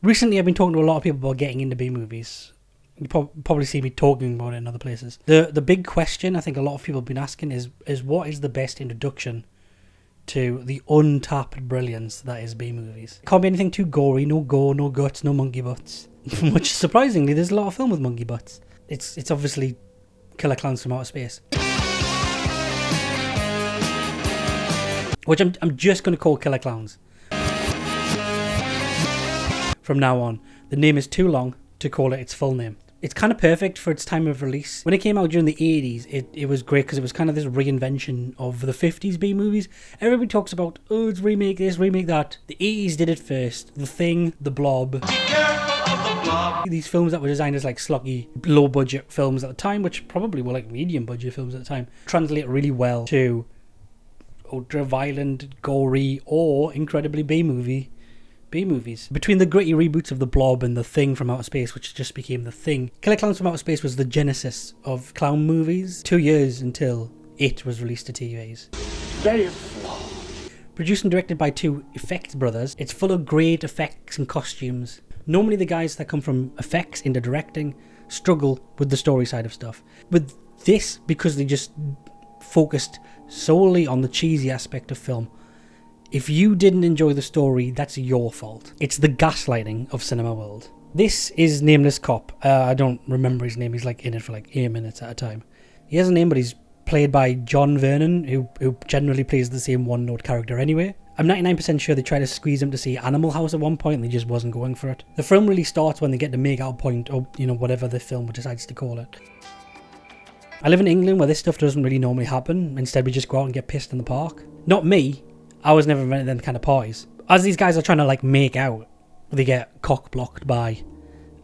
Recently, I've been talking to a lot of people about getting into B-movies. You probably see me talking about it in other places. The big question I think a lot of people have been asking is what is the best introduction to the untapped brilliance that is B-movies? Can't be anything too gory, no gore, no guts, no monkey butts. Which, surprisingly, there's a lot of film with monkey butts. It's obviously Killer Klowns from Outer Space. Which I'm just going to call Killer Klowns. From now on. The name is too long to call it its full name. It's kind of perfect for its time of release. When it came out during the 80s, it was great because it was kind of this reinvention of the 50s B-movies. Everybody talks about, oh, it's remake this, remake that. The 80s did it first. The Thing, The Blob. Be careful of the Blob. These films that were designed as like sluggy, low-budget films at the time, which probably were like medium-budget films at the time, translate really well to ultra-violent, gory, or incredibly B-movies. Between the gritty reboots of The Blob and The Thing from Outer Space, which just became The Thing, Killer Klowns from Outer Space was the genesis of clown movies, 2 years until it was released to TVs. Very flawed. Produced and directed by two effects brothers, it's full of great effects and costumes. Normally the guys that come from effects into directing struggle with the story side of stuff. With this, because they just focused solely on the cheesy aspect of film, if you didn't enjoy the story, that's your fault. It's the gaslighting of cinema world. This is Nameless Cop. I don't remember his name. He's like in it for like 8 minutes at a time. He has a name, but he's played by John Vernon, who generally plays the same one-note character anyway. I'm 99% sure they tried to squeeze him to see Animal House at one point and he just wasn't going for it. The film really starts when they get to make out point, or whatever the film decides to call it. I live in England where this stuff doesn't really normally happen. Instead, we just go out and get pissed in the park. Not me. I was never invented them kind of parties. As these guys are trying to like make out, they get cock blocked by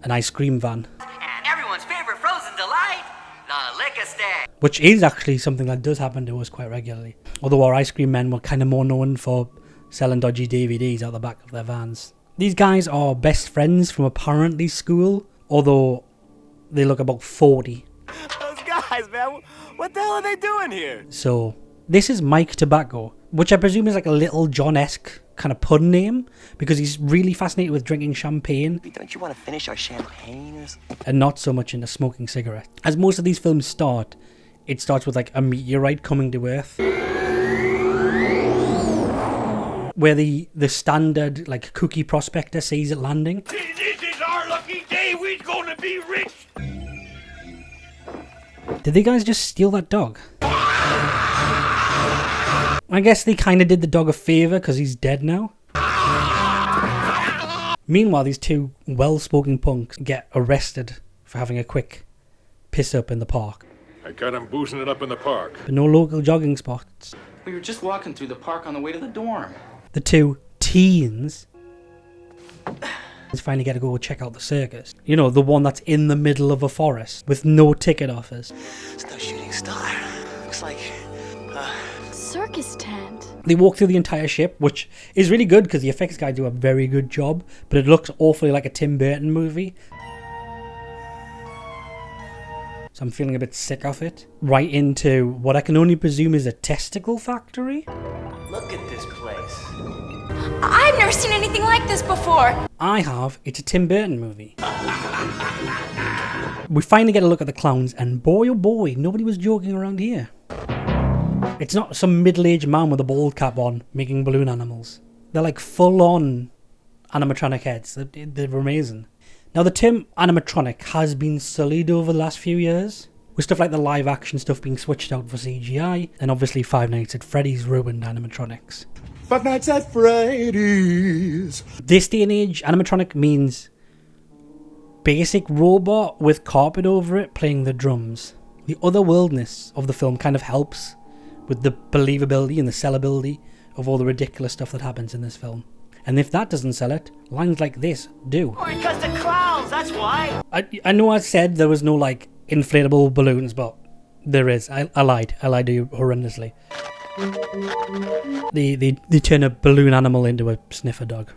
an ice cream van. And everyone's favorite frozen delight, the liquor stand. Which is actually something that does happen to us quite regularly. Although our ice cream men were kind of more known for selling dodgy DVDs out the back of their vans. These guys are best friends from apparently school, although they look about 40. Those guys, man, what the hell are they doing here? So, this is Mike Tobacco, which I presume is like a little John-esque kind of pun name, because he's really fascinated with drinking champagne. Don't you want to finish our champagne or something? And not so much into smoking cigarettes. As most of these films start, it starts with like a meteorite coming to Earth. Where the standard like cookie prospector sees it landing. This is our lucky day, we're gonna be rich! Did they guys just steal that dog? I guess they kind of did the dog a favour because he's dead now. Meanwhile, these two well-spoken punks get arrested for having a quick piss up in the park. I got him boozing it up in the park. But no local jogging spots. We were just walking through the park on the way to the dorm. The two teens finally get to go check out the circus. You know, the one that's in the middle of a forest with no ticket offers. It's no shooting star. Looks like circus tent. They walk through the entire ship, which is really good because the effects guys do a very good job, but it looks awfully like a Tim Burton movie. So I'm feeling a bit sick of it. Right into what I can only presume is a testicle factory. look at this place. I've never seen anything like this before. I have. It's a Tim Burton movie. We finally get a look at the clowns, and boy oh boy, nobody was joking around here. It's not some middle-aged man with a bald cap on making balloon animals. They're like full-on animatronic heads. They're amazing. Now the term animatronic has been sullied over the last few years, with stuff like the live action stuff being switched out for CGI, and obviously Five Nights at Freddy's ruined animatronics. Five Nights at Freddy's. This day and age, animatronic means basic robot with carpet over it playing the drums. The otherworldness of the film kind of helps with the believability and the sellability of all the ridiculous stuff that happens in this film. And if that doesn't sell it, lines like this do. Because the clowns, that's why. I know I said there was no like inflatable balloons, but there is. I lied. I lied to you horrendously. They turn a balloon animal into a sniffer dog.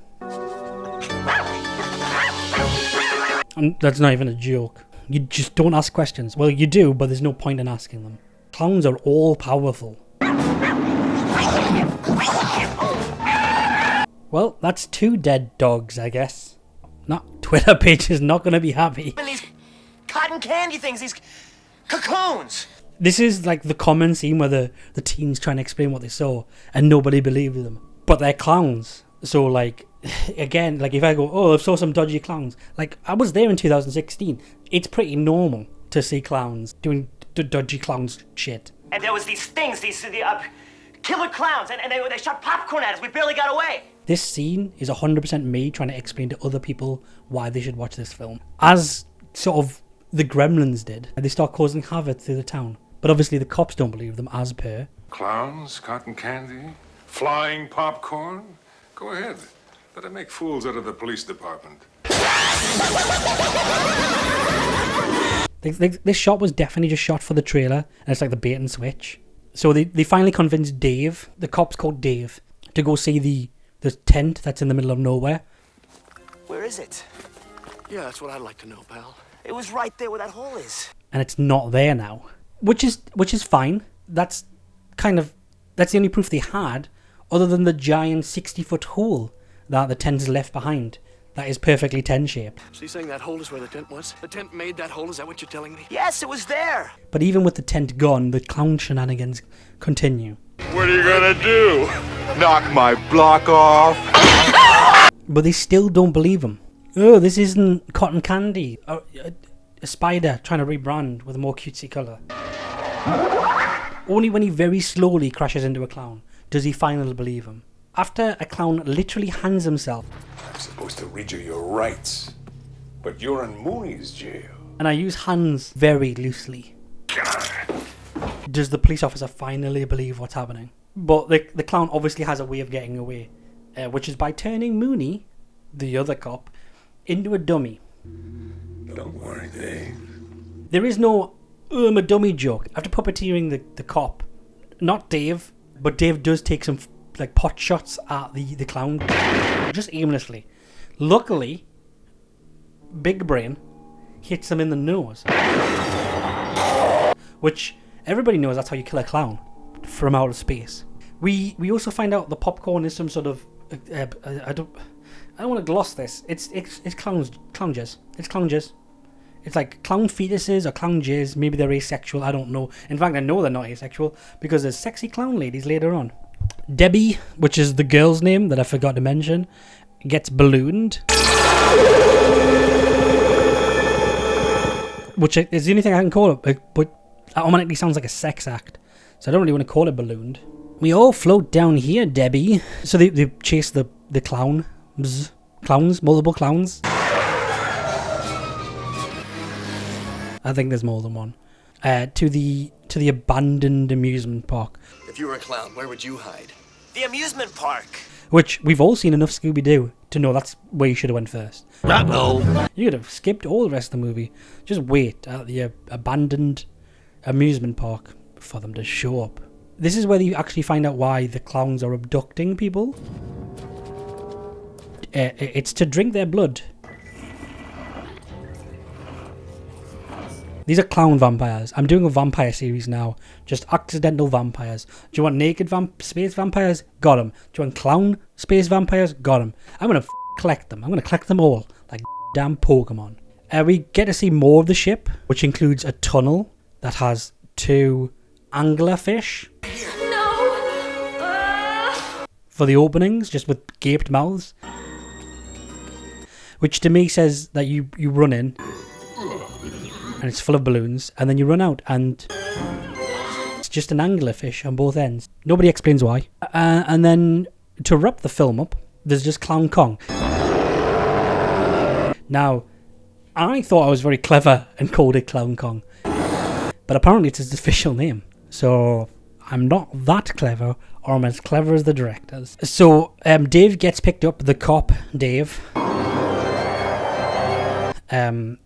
And that's not even a joke. You just don't ask questions. Well, you do, but there's no point in asking them. Clowns are all powerful. Well, that's two dead dogs, I guess. not Twitter page is not going to be happy. And these cotton candy things, these cocoons. This is like the common scene where the teens trying to explain what they saw and nobody believed them. But they're clowns. So like, again, like if I go, oh, I saw some dodgy clowns. Like I was there in 2016. It's pretty normal to see clowns doing dodgy clowns shit. And there was these things, the killer clowns, and they shot popcorn at us. We barely got away. This scene is 100% me trying to explain to other people why they should watch this film. As sort of the Gremlins did. And they start causing havoc through the town. But obviously the cops don't believe them as per. Clowns, cotton candy, flying popcorn. Go ahead. Let them make fools out of the police department. This shot was definitely just shot for the trailer. And it's like the bait and switch. So they finally convinced Dave, the cop's called Dave, to go see the tent that's in the middle of nowhere. Where is it? Yeah, that's what I'd like to know, pal. It was right there where that hole is. And it's not there now. Which is fine. That's the only proof they had, other than the giant 60-foot hole that the tent has left behind. That is perfectly tent-shaped. So you're saying that hole is where the tent was? The tent made that hole, is that what you're telling me? Yes, it was there. But even with the tent gone, the clown shenanigans continue. What are you gonna do? Knock my block off. But they still don't believe him. Oh, this isn't cotton candy. A spider trying to rebrand with a more cutesy colour. Only when he very slowly crashes into a clown does he finally believe him. After a clown literally hangs himself. I'm supposed to read you your rights, but you're in Mooney's jail. And I use hands very loosely. Does the police officer finally believe what's happening? But the clown obviously has a way of getting away, which is by turning Mooney, the other cop, into a dummy. Don't worry, Dave. There is no I'm a dummy joke. After puppeteering the cop, not Dave, but Dave does take some like pot shots at the clown, just aimlessly. Luckily, Big Brain hits him in the nose, which everybody knows that's how you kill a clown from outer space. We also find out the popcorn is some sort of I don't want to gloss this. It's clown jizz. It's clown jizz. It's like clown fetuses or clown jizz. Maybe they're asexual. I don't know. In fact, I know they're not asexual because there's sexy clown ladies later on. Debbie, which is the girl's name that I forgot to mention, gets ballooned. Which is the only thing I can call it, but that automatically sounds like a sex act. So I don't really want to call it ballooned. We all float down here, Debbie. So they chase the clowns, multiple clowns. I think there's more than one. To the abandoned amusement park. If you were a clown, where would you hide? The amusement park. Which we've all seen enough Scooby-Doo to know that's where you should have went first. Uh-oh. You could have skipped all the rest of the movie. Just wait at the abandoned amusement park for them to show up. This is where you actually find out why the clowns are abducting people. It's to drink their blood. These are clown vampires. I'm doing a vampire series now. Just accidental vampires. Do you want naked space vampires? Got them. Do you want clown space vampires? Got them. I'm going to collect them. I'm going to collect them all. Like damn Pokemon. We get to see more of the ship, which includes a tunnel that has 2 anglerfish. No! For the openings, just with gaped mouths. Which to me says that you run in and it's full of balloons, and then you run out and it's just an anglerfish on both ends. Nobody explains why. And then to wrap the film up, there's just Clown Kong. Now, I thought I was very clever and called it Clown Kong, but apparently it's his official name. So I'm not that clever, or I'm as clever as the directors. So Dave gets picked up, the cop, Dave,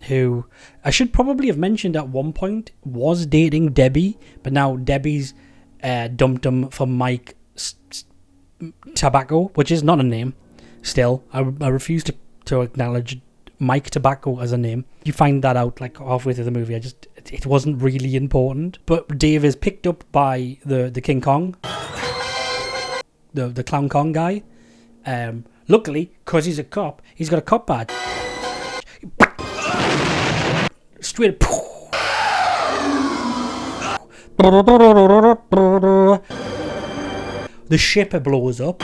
who I should probably have mentioned at one point was dating Debbie, but now Debbie's dumped him for Mike Tobacco, which is not a name. Still, I refuse to acknowledge Mike Tobacco as a name. You find that out like halfway through the movie. It wasn't really important. But Dave is picked up by the King Kong, the Clown Kong guy. Luckily, because he's a cop, he's got a cop badge. Straight. The ship blows up.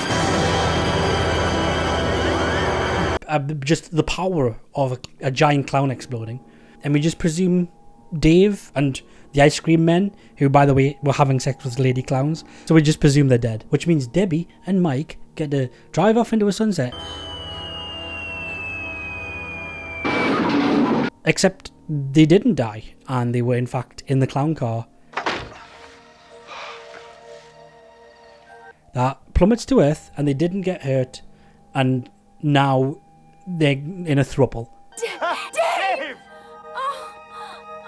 Just the power of a giant clown exploding. And we just presume Dave and the ice cream men, who by the way were having sex with lady clowns, so we just presume they're dead, which means Debbie and Mike get to drive off into a sunset. Except they didn't die, and they were in fact in the clown car that plummets to earth, and they didn't get hurt, and now they're in a throuple. Dave!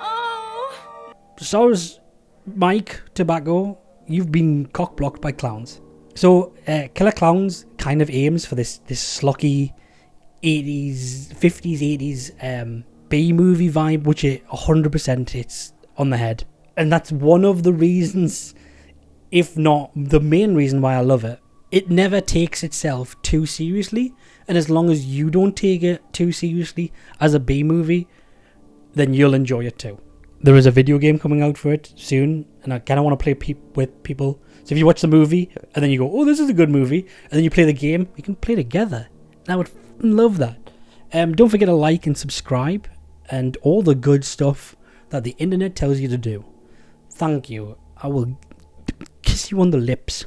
Oh. So's Mike Tobacco. You've been cock-blocked by clowns. So, Killer Klowns kind of aims for this schlocky 80s, 50s, 80s B-movie vibe, which it 100% hits on the head. And that's one of the reasons, if not the main reason why I love it. It never takes itself too seriously, and as long as you don't take it too seriously as a B-movie, then you'll enjoy it too. There is a video game coming out for it soon, and I kind of want to play with people. So if you watch the movie, and then you go, oh, this is a good movie, and then you play the game, we can play together. And I would love that. Don't forget to like and subscribe, and all the good stuff that the internet tells you to do. Thank you. I will kiss you on the lips.